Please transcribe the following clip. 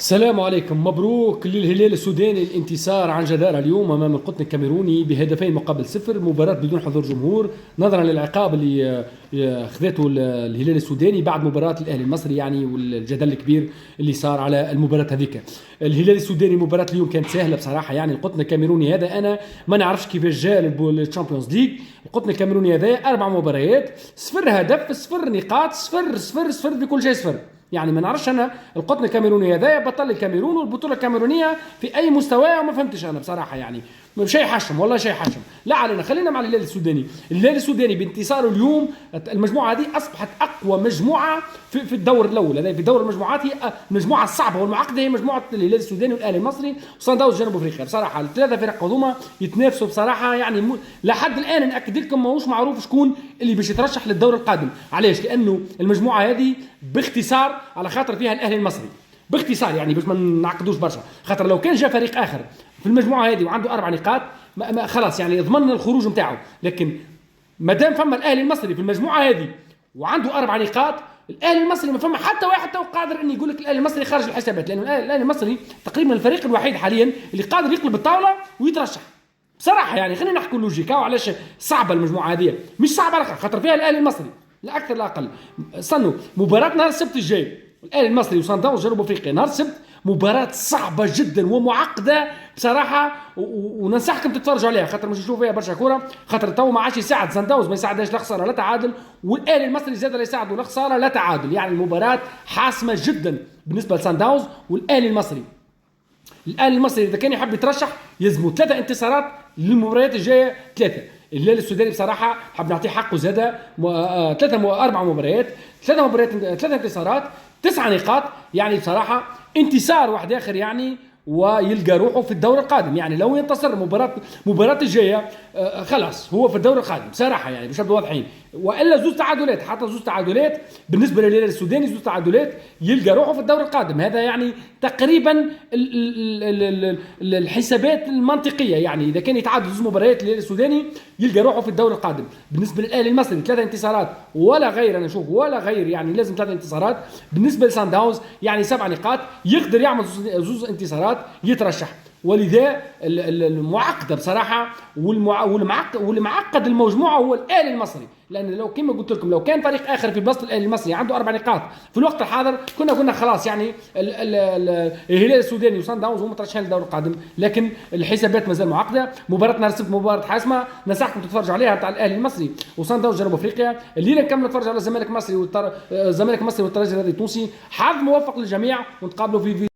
السلام عليكم. مبروك للهلال السوداني الانتصار عن جدارة اليوم امام القطن الكاميروني بهدفين مقابل صفر. مباراة بدون حضور جمهور نظرا للعقاب اللي خذته الهلال السوداني بعد مباراة الاهلي المصري يعني، والجدل الكبير اللي صار على المباراة هذيك. الهلال السوداني مباراة اليوم كانت سهلة بصراحة يعني. القطن الكاميروني هذا انا ما نعرفش كيفاش جاء الشامبيونز ليج. القطن الكاميروني هذا 4 مباريات، 0 هدف، 0 نقاط، 0 0 0 في كل شيء 0 يعني. ما نعرفش انا القطن الكاميروني هذا بطل الكاميرون والبطوله الكاميرونيه في اي مستوى، وما فهمتش انا بصراحه يعني. شيء حشم والله، شيء حشم. لا علينا، خلينا مع الهلال السوداني. الهلال السوداني بانتصاره اليوم المجموعه هذه اصبحت اقوى مجموعه في الدور الاول. هذا في دور المجموعات هي المجموعه الصعبه والمعقده، هي مجموعه الهلال السوداني والاهلي المصري وصن داونز جنوب افريقيا. بصراحه الثلاثه فرق هذوما يتنافسوا بصراحه يعني. لحد الان ناكد لكم ماهوش معروف شكون اللي باش يترشح للدور القادم. علاش؟ لانه المجموعه هذه باختصار على خاطر فيها الاهلي المصري، باختصار يعني باش ما نعقدوش برشا. خاطر لو كان جاء فريق اخر في المجموعه هذه وعنده 4 نقاط خلاص يعني ضمننا الخروج نتاعو. لكن ما دام فما الاهلي المصري في المجموعه هذه وعنده 4 نقاط، الاهلي المصري ما فما حتى واحد تو قادر ان يقول لك الاهلي المصري خارج الحسابات، لانه الاهلي المصري تقريبا الفريق الوحيد حاليا اللي قادر يقلب الطاوله ويترشح بصراحه يعني. خلينا نحكوا لوجيكا. وعلاش صعبه المجموعه هذه؟ مش صعبه على خاطر فيها الاهلي المصري لا اكثر لا اقل. استنوا مباراه نهار السبت الجاي، الاهلي المصري وصن داونز جنوب افريقيا نهار السبت، مباراة صعبة جدا ومعقدة بصراحة، وننصحكم تتفرجوا عليها خاطر مش نشوف فيها برشا كورة. خاطر تو ما عادش يساعد صن داونز، ما يساعدهاش لا خسارة لا تعادل، والاهلي المصري زاد لا يساعده لا خسارة لا تعادل. يعني المباراة حاسمة جدا بالنسبة لصن داونز والاهلي المصري. الاهلي المصري اذا كان يحب يترشح يلزموا 3 انتصارات للمباريات الجايه 3. الهلال السوداني بصراحه حاب نعطيه حقه زاد 4 مباريات، 3 انتصارات، 9 نقاط يعني. بصراحه انتصار واحد اخر يعني، ويلقى روحه في الدور القادم يعني. لو ينتصر مباراة الجايه خلاص هو في الدور القادم بصراحه يعني، باش نبقوا واضحين. والا زوج تعادلات، حتى زوج تعادلات بالنسبه للهلال السوداني، زوج تعادلات يلقى روحه في الدور القادم. هذا يعني تقريبا الحسابات المنطقيه يعني. اذا كان يتعادل زوج مباريات الهلال السوداني يلقى روحه في الدور القادم. بالنسبه للاهلي المصري 3 انتصارات ولا غير، انا اشوف ولا غير يعني، لازم 3 انتصارات. بالنسبه لسان داونز يعني 7 نقاط، يقدر يعمل زوج انتصارات يترشح. ولذا المعقده بصراحه والمعقد المجموعه هو الاهلي المصري. لان لو كما قلت لكم لو كان فريق اخر في بلاصه الاهلي المصري عنده 4 نقاط في الوقت الحاضر كنا قلنا خلاص يعني الهلال السوداني وصن داونز هم مترشحين للدور القادم. لكن الحسابات مازال معقده. مباراه نهار السبت مباراه حاسمه، ننصحكم تتفرجوا عليها تاع الاهلي المصري وصن داونز جنوب افريقيا. الليله نكمل نتفرج على الزمالك المصري والترجي الرياضي التونسي. حظ موفق للجميع ونتقابلوا في